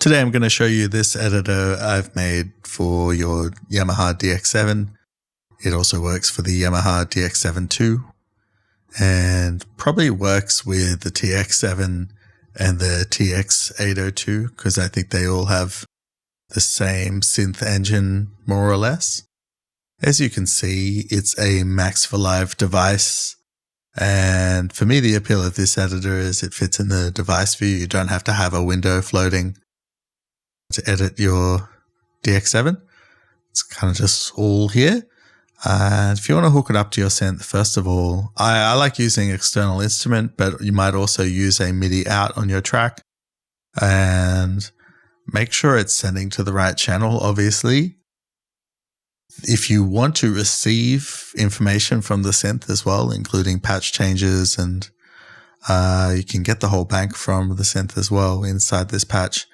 Today I'm going to show you this editor I've made for your Yamaha DX7. It also works for the Yamaha DX7II and probably works with the TX7 and the DX802 because I think they all have the same synth engine more or less. As you can see, it's a Max for Live device. And for me, the appeal of this editor is it fits in the device view. You don't have to have a window floating to edit your DX7. It's kind of just all here. And if you want to hook it up to your synth, first of all, I like using external instrument, but you might also use a MIDI out on your track. And make sure it's sending to the right channel, obviously. If you want to receive information from the synth as well, including patch changes, and you can get the whole bank from the synth as well inside this patch.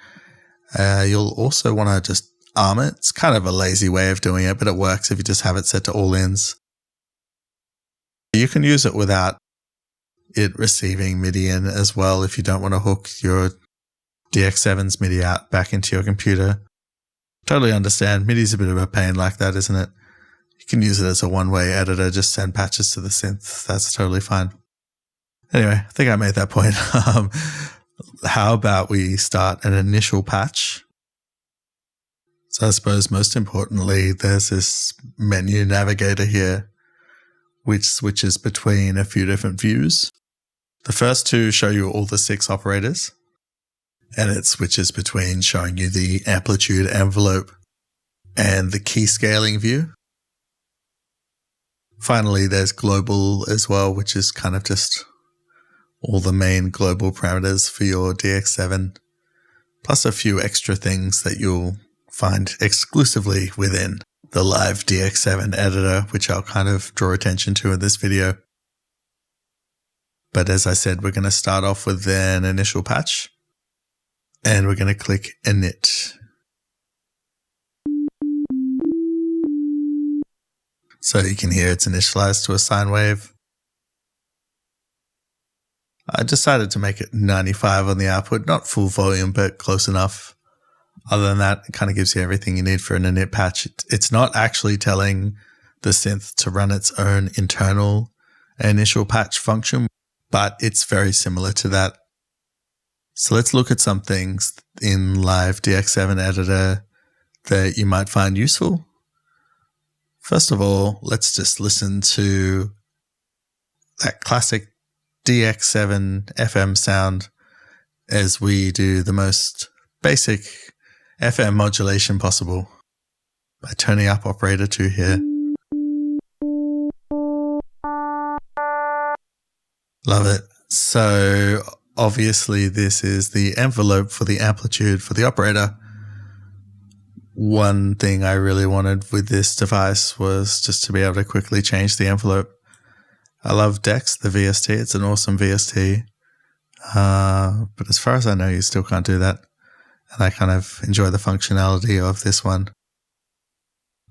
You'll also want to just arm it. It's kind of a lazy way of doing it, but it works if you just have it set to all ins. You can use it without it receiving MIDI in as well if you don't want to hook your DX7's MIDI out back into your computer. Totally understand. MIDI's a bit of a pain like that, isn't it? You can use it as a one-way editor, just send patches to the synth. That's totally fine. Anyway, I think I made that point. How about we start an initial patch? So I suppose most importantly, there's this menu navigator here, which switches between a few different views. The first two show you all the 6 operators, and it switches between showing you the amplitude envelope and the key scaling view. Finally, there's global as well, which is kind of just all the main global parameters for your DX7, plus a few extra things that you'll find exclusively within the live DX7 editor, which I'll kind of draw attention to in this video. But as I said, we're going to start off with an initial patch, and we're going to click Init. So you can hear it's initialized to a sine wave. I decided to make it 95 on the output, not full volume, but close enough. Other than that, it kind of gives you everything you need for an init patch. It's not actually telling the synth to run its own internal initial patch function, but it's very similar to that. So let's look at some things in live DX7 editor that you might find useful. First of all, let's just listen to that classic DX7 FM sound as we do the most basic FM modulation possible by turning up operator 2 here. Love it. So obviously this is the envelope for the amplitude for the operator. One thing I really wanted with this device was just to be able to quickly change the envelope. I love Dex, the VST. It's an awesome VST. But as far as I know, you still can't do that. And I kind of enjoy the functionality of this one.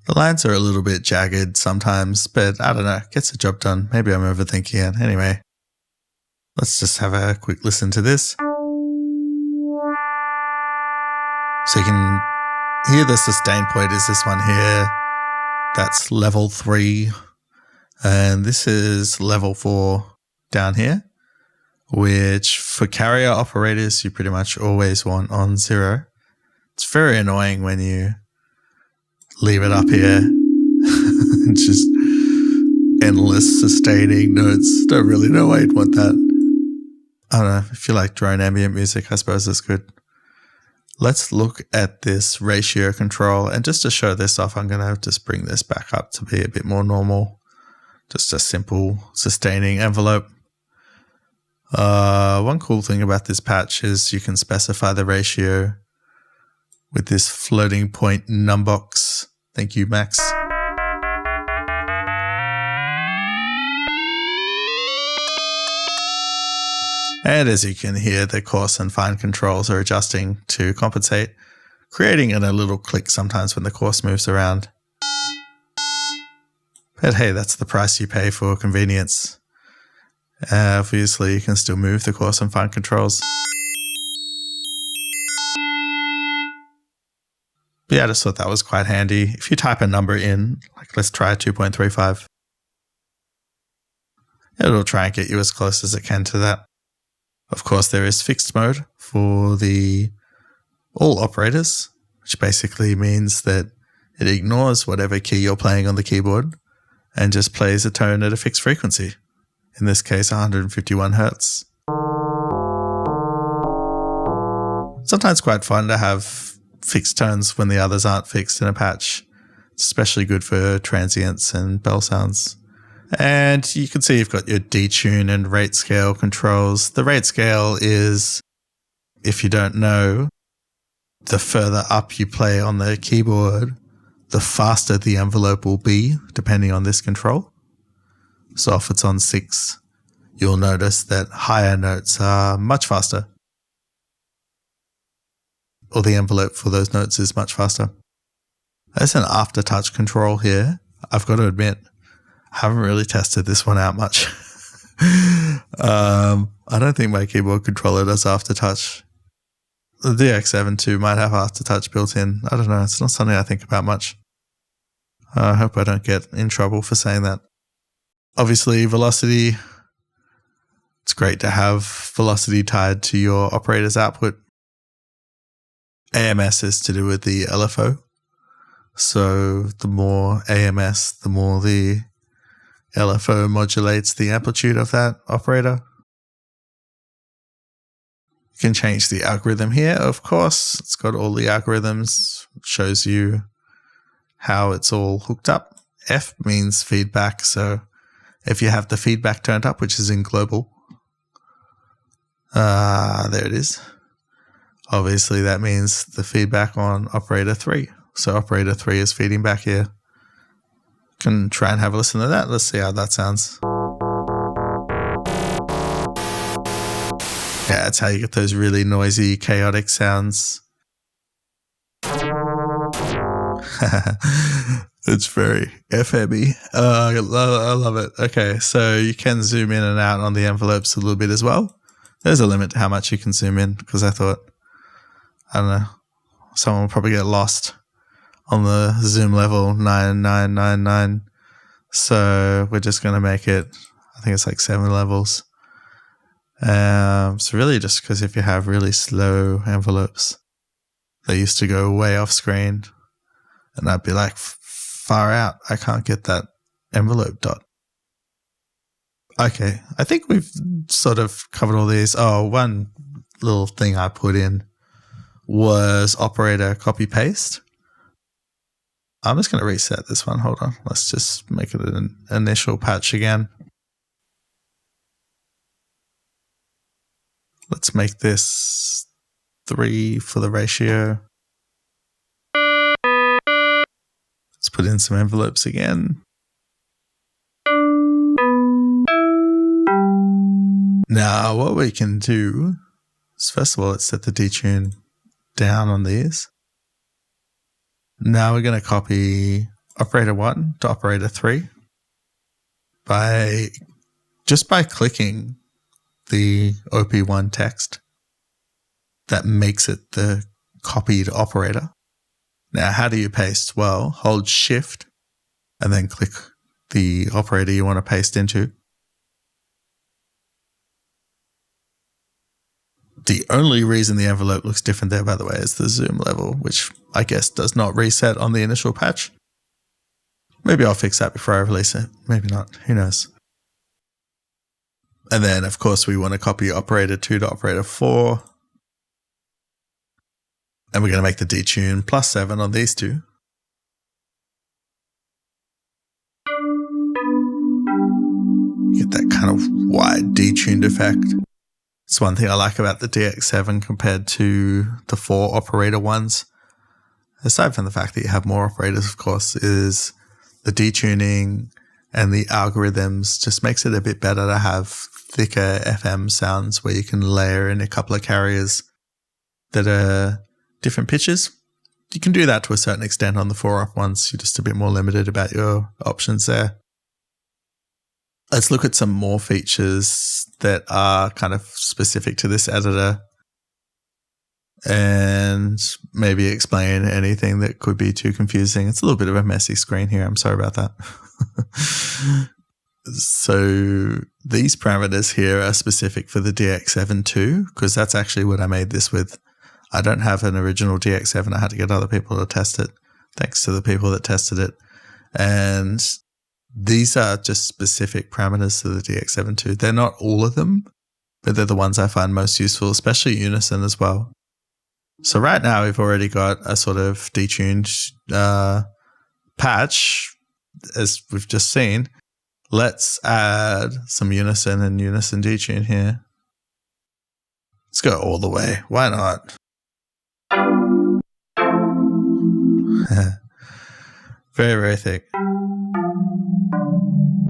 The lines are a little bit jagged sometimes, but I don't know, gets the job done. Maybe I'm overthinking it. Anyway, let's just have a quick listen to this. So you can hear the sustain point is this one here. That's level 3. And this is level 4 down here, which for carrier operators, you pretty much always want on 0. It's very annoying when you leave it up here. Just endless sustaining notes. Don't really know why you'd want that. I don't know. If you like drone ambient music, I suppose that's good. Let's look at this ratio control. And just to show this off, I'm going to just bring this back up to be a bit more normal. Just a simple sustaining envelope. One cool thing about this patch is you can specify the ratio with this floating point numbox. Thank you, Max. And as you can hear, the coarse and fine controls are adjusting to compensate, creating a little click sometimes when the coarse moves around. But hey, that's the price you pay for convenience. Obviously, you can still move the coarse and fine controls. But yeah, I just thought that was quite handy. If you type a number in, like let's try 2.35, it'll try and get you as close as it can to that. Of course, there is fixed mode for the all operators, which basically means that it ignores whatever key you're playing on the keyboard and just plays a tone at a fixed frequency. In this case, 151 Hertz. Sometimes quite fun to have fixed tones when the others aren't fixed in a patch. It's especially good for transients and bell sounds. And you can see you've got your detune and rate scale controls. The rate scale is, if you don't know, the further up you play on the keyboard, the faster the envelope will be, depending on this control. So if it's on 6, you'll notice that higher notes are much faster. Or the envelope for those notes is much faster. There's an aftertouch control here. I've got to admit, I haven't really tested this one out much. I don't think my keyboard controller does aftertouch. The DX7II might have aftertouch built in. I don't know. It's not something I think about much. I hope I don't get in trouble for saying that. Obviously, velocity. It's great to have velocity tied to your operator's output. AMS is to do with the LFO. So the more AMS, the more the LFO modulates the amplitude of that operator. You can change the algorithm here, of course. It's got all the algorithms. It shows you how it's all hooked up. F means feedback. So if you have the feedback turned up, which is in global, there it is. Obviously, that means the feedback on operator 3. So operator 3 is feeding back here. Can try and have a listen to that. Let's see how that sounds. Yeah, that's how you get those really noisy, chaotic sounds. It's very FM-y. I love it. Okay, so you can zoom in and out on the envelopes a little bit as well. There's a limit to how much you can zoom in because I thought, I don't know, someone will probably get lost on the zoom level 9999. So we're just going to make it, I think it's like 7 levels. So really just because if you have really slow envelopes, they used to go way off screen and I'd be like, far out, I can't get that envelope dot. Okay, I think we've sort of covered all these. Oh, one little thing I put in was operator copy paste. I'm just going to reset this one. Hold on. Let's just make it an initial patch again. Let's make this 3 for the ratio. Let's put in some envelopes again. Now, what we can do is, first of all, let's set the detune down on these. Now we're going to copy operator 1 to operator 3 by clicking the OP1 text. That makes it the copied operator. Now, how do you paste? Well, hold Shift and then click the operator you want to paste into. The only reason the envelope looks different there, by the way, is the zoom level, which I guess does not reset on the initial patch. Maybe I'll fix that before I release it. Maybe not. Who knows? And then, of course, we want to copy operator 2 to operator 4. And we're going to make the detune +7 on these two. Get that kind of wide detuned effect. It's one thing I like about the DX7 compared to the 4 operator ones. Aside from the fact that you have more operators, of course, is the detuning and the algorithms just makes it a bit better to have thicker FM sounds where you can layer in a couple of carriers that are different pitches. You can do that to a certain extent on the 4-op ones. You're just a bit more limited about your options there. Let's look at some more features that are kind of specific to this editor. and maybe explain anything that could be too confusing. It's a little bit of a messy screen here. I'm sorry about that. So these parameters here are specific for the DX7II because that's actually what I made this with. I don't have an original DX7. I had to get other people to test it. Thanks to the people that tested it. And these are just specific parameters to the DX7II. They're not all of them, but they're the ones I find most useful, especially unison as well. So right now we've already got a sort of detuned patch, as we've just seen. Let's add some unison and unison detune here. Let's go all the way. Why not? Very, very thick.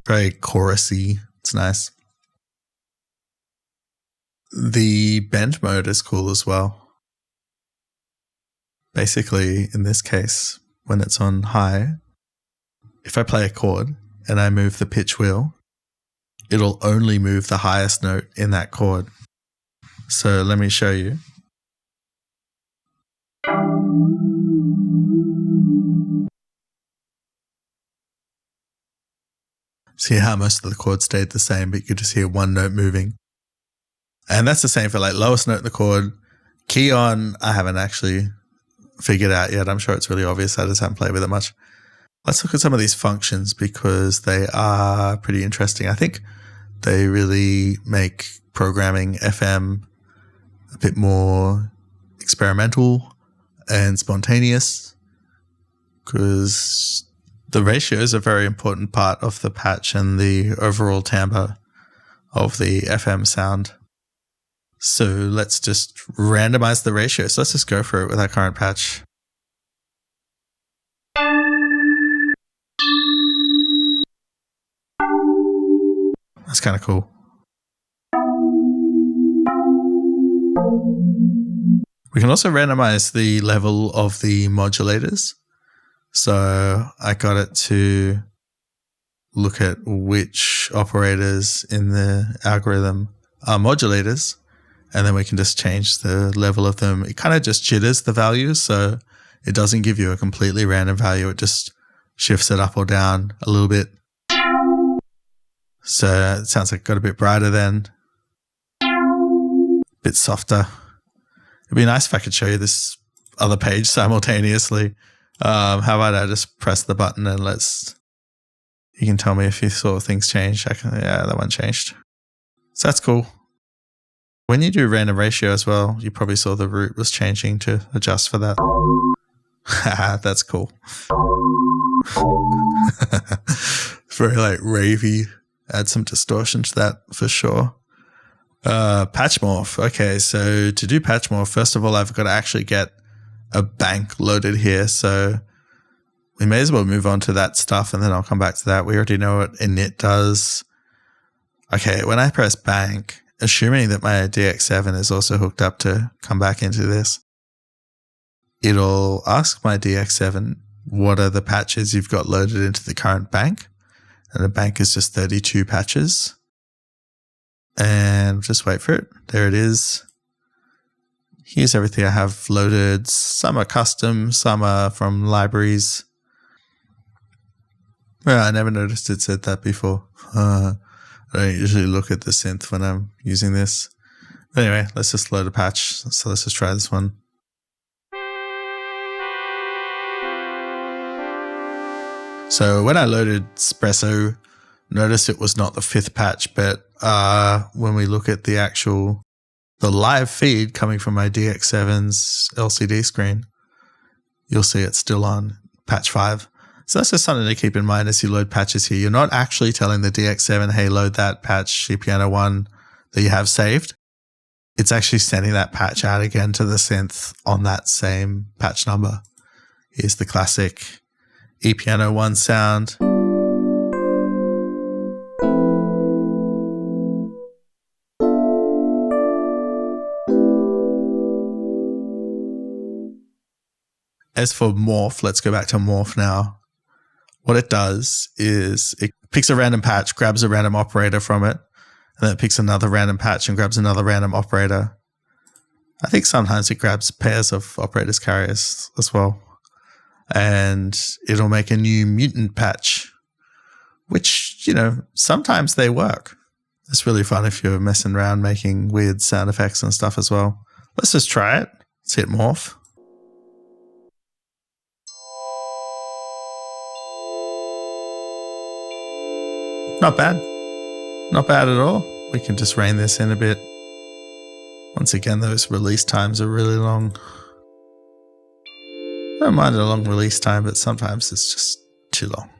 Very chorusy. It's nice. The bend mode is cool as well. Basically, in this case, when it's on high, if I play a chord and I move the pitch wheel, it'll only move the highest note in that chord. So let me show you. See how most of the chords stayed the same, but you could just hear one note moving. And that's the same for like lowest note in the chord. Key on, I haven't actually figured out yet. I'm sure it's really obvious. I just haven't played with it much. Let's look at some of these functions because they are pretty interesting. I think they really make programming FM a bit more experimental and spontaneous because the ratio is a very important part of the patch and the overall timbre of the FM sound. So let's just randomize the ratio. So let's just go for it with our current patch. That's kind of cool. We can also randomize the level of the modulators. So I got it to look at which operators in the algorithm are modulators, and then we can just change the level of them. It kind of just jitters the values, so it doesn't give you a completely random value. It just shifts it up or down a little bit. So it sounds like it got a bit brighter then, a bit softer. It'd be nice if I could show you this other page simultaneously. How about I just press the button and you can tell me if you saw things change. Yeah, that one changed. So that's cool. When you do random ratio as well, you probably saw the root was changing to adjust for that. That's cool. Very like ravey. Add some distortion to that for sure. Patch morph. Okay, so to do patch morph, first of all, I've got to actually get a bank loaded here. So we may as well move on to that stuff and then I'll come back to that. We already know what Init does. Okay, when I press bank, assuming that my DX7 is also hooked up to come back into this, it'll ask my DX7, what are the patches you've got loaded into the current bank? And the bank is just 32 patches. And just wait for it. There it is. Here's everything I have loaded. Some are custom, some are from libraries. Well, I never noticed it said that before. I don't usually look at the synth when I'm using this. But anyway, let's just load a patch. So let's just try this one. So when I loaded Espresso, notice it was not the 5th patch, but when we look at the live feed coming from my DX7's LCD screen, you'll see it's still on patch 5. So that's just something to keep in mind as you load patches here. You're not actually telling the DX7, hey, load that patch Piano 1 that you have saved. It's actually sending that patch out again to the synth on that same patch number. Here's the classic Piano 1 sound. As for Morph, let's go back to Morph now. What it does is it picks a random patch, grabs a random operator from it, and then it picks another random patch and grabs another random operator. I think sometimes it grabs pairs of operators carriers as well. And it'll make a new mutant patch, which, you know, sometimes they work. It's really fun if you're messing around making weird sound effects and stuff as well. Let's just try it. Let's hit Morph. Not bad. Not bad at all. We can just rein this in a bit. Once again, those release times are really long. I don't mind a long release time, but sometimes it's just too long.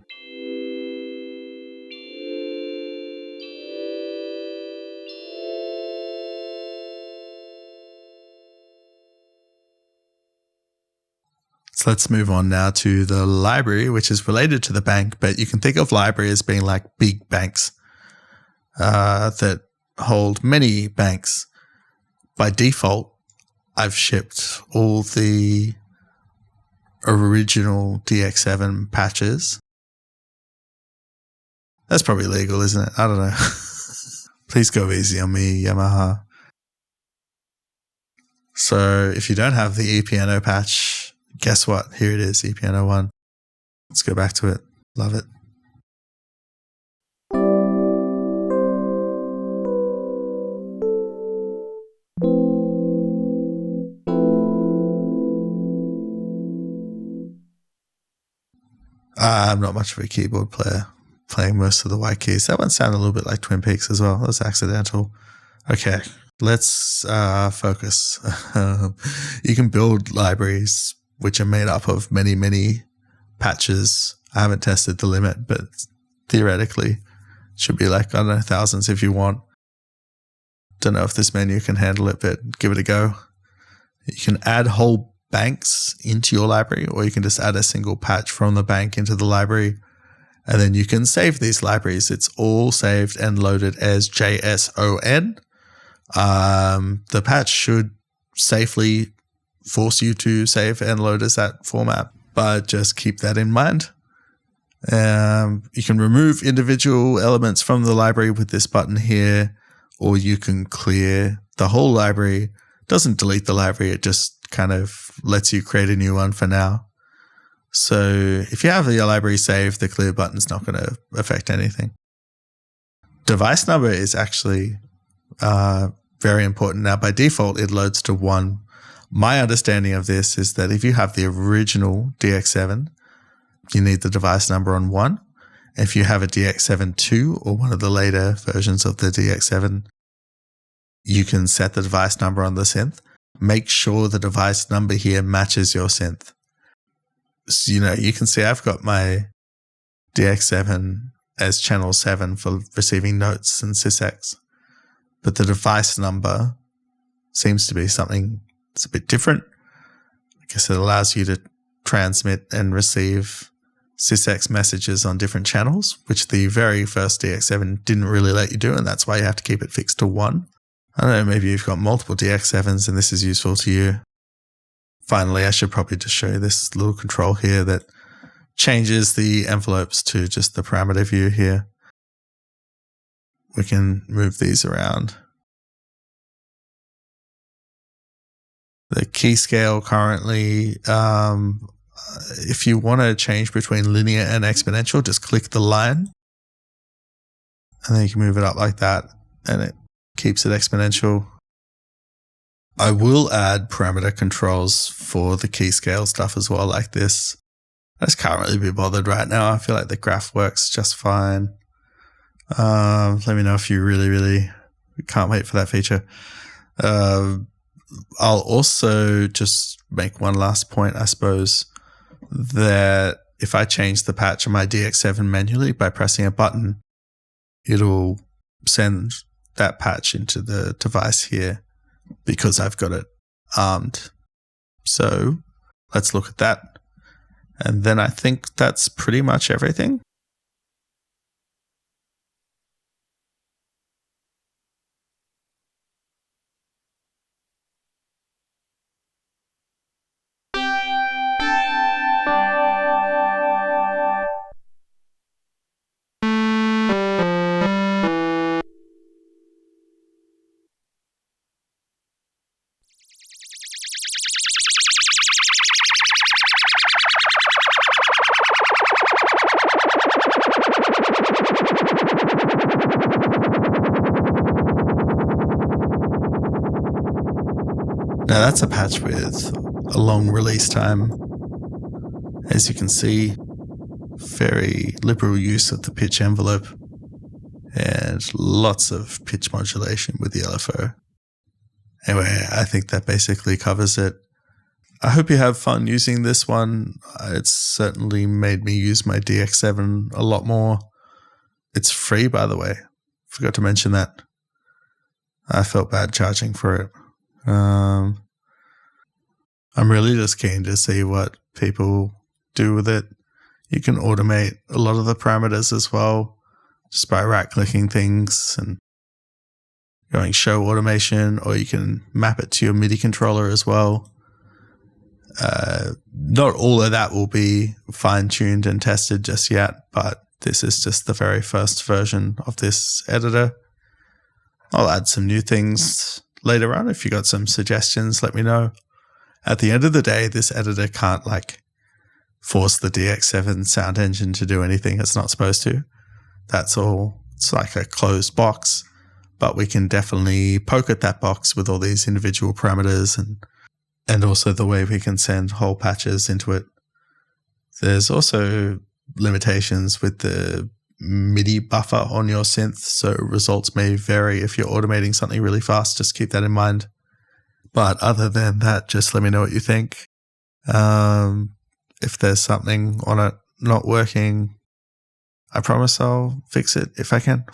So let's move on now to the library, which is related to the bank, but you can think of library as being like big banks that hold many banks. By default, I've shipped all the original DX7 patches. That's probably legal, isn't it? I don't know. Please go easy on me, Yamaha. So if you don't have the ePiano patch, guess what? Here it is, ePiano 1. Let's go back to it. Love it. I'm not much of a keyboard player, playing most of the white keys. That one sounded a little bit like Twin Peaks as well. That was accidental. Okay, let's focus. You can build libraries which are made up of many, many patches. I haven't tested the limit, but theoretically it should be like, I don't know, thousands if you want. Don't know if this menu can handle it, but give it a go. You can add whole banks into your library, or you can just add a single patch from the bank into the library, and then you can save these libraries. It's all saved and loaded as JSON. The patch should safely force you to save and load as that format, but just keep that in mind. You can remove individual elements from the library with this button here, or you can clear the whole library. Doesn't delete the library, it just kind of lets you create a new one for now. So if you have your library saved, the clear button's not going to affect anything. Device number is actually very important. Now, by default, it loads to 1. My understanding of this is that if you have the original DX7, you need the device number on 1. If you have a DX7II or one of the later versions of the DX7, you can set the device number on the synth. Make sure the device number here matches your synth. So, you know, you can see I've got my DX7 as channel 7 for receiving notes and sysx, but the device number seems to be something that's a bit different. I guess it allows you to transmit and receive sysx messages on different channels, which the very first DX7 didn't really let you do, and that's why you have to keep it fixed to 1. I don't know, maybe you've got multiple DX7s and this is useful to you. Finally, I should probably just show you this little control here that changes the envelopes to just the parameter view here. We can move these around. The key scale currently, if you want to change between linear and exponential, just click the line and then you can move it up like that and it keeps it exponential. I will add parameter controls for the key scale stuff as well, like this. I just can't really be bothered right now. I feel like the graph works just fine. Let me know if you really can't wait for that feature. I'll also just make one last point, I suppose, that if I change the patch on my DX7 manually by pressing a button, it'll send that patch into the device here because I've got it armed. So let's look at that. And then I think that's pretty much everything. Now that's a patch with a long release time. As you can see, very liberal use of the pitch envelope and lots of pitch modulation with the LFO. Anyway, I think that basically covers it. I hope you have fun using this one. It's certainly made me use my DX7 a lot more. It's free, by the way. Forgot to mention that. I felt bad charging for it. I'm really just keen to see what people do with it. You can automate a lot of the parameters as well, just by right-clicking things and going show automation, or you can map it to your MIDI controller as well. Not all of that will be fine-tuned and tested just yet, but this is just the very first version of this editor. I'll add some new things later on. If you got some suggestions, let me know. At the end of the day, this editor can't force the DX7 sound engine to do anything it's not supposed to. That's all. It's like a closed box, but we can definitely poke at that box with all these individual parameters and also the way we can send whole patches into it. There's also limitations with the MIDI buffer on your synth, so results may vary if you're automating something really fast. Just keep that in mind. But other than that, just let me know what you think. If there's something on it not working, I promise I'll fix it if I can.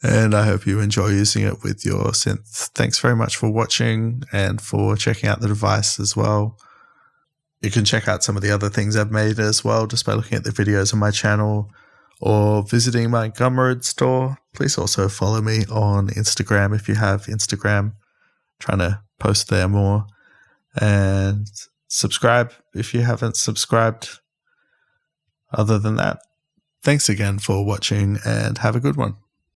And I hope you enjoy using it with your synth. Thanks very much for watching and for checking out the device as well. You can check out some of the other things I've made as well just by looking at the videos on my channel or visiting my Gumroad store. Please also follow me on Instagram if you have Instagram. Trying to post there more. And subscribe if you haven't subscribed. Other than that, thanks again for watching and have a good one.